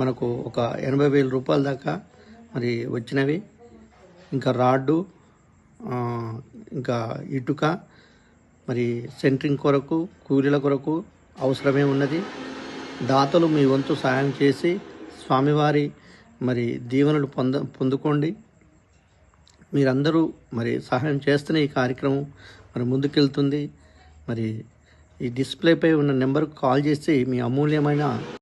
మనకు ఒక 80,000 రూపాయల దాకా మరి వచ్చినవి. ఇంకా రాడ్డు, ఇంకా ఇటుక, మరి సెంట్రింగ్ కొరకు, కూలీల కొరకు అవసరమే ఉన్నది. దాతలు మీ వంతు సహాయం చేసి స్వామివారి మరి దీవెనలు పొందుకోండి. మీరందరూ మరి సహాయం చేస్తేనే ఈ కార్యక్రమం మరి ముందుకెళ్తుంది. మరి ఈ డిస్ప్లేపై ఉన్న నెంబర్కు కాల్ చేసి మీ అమూల్యమైన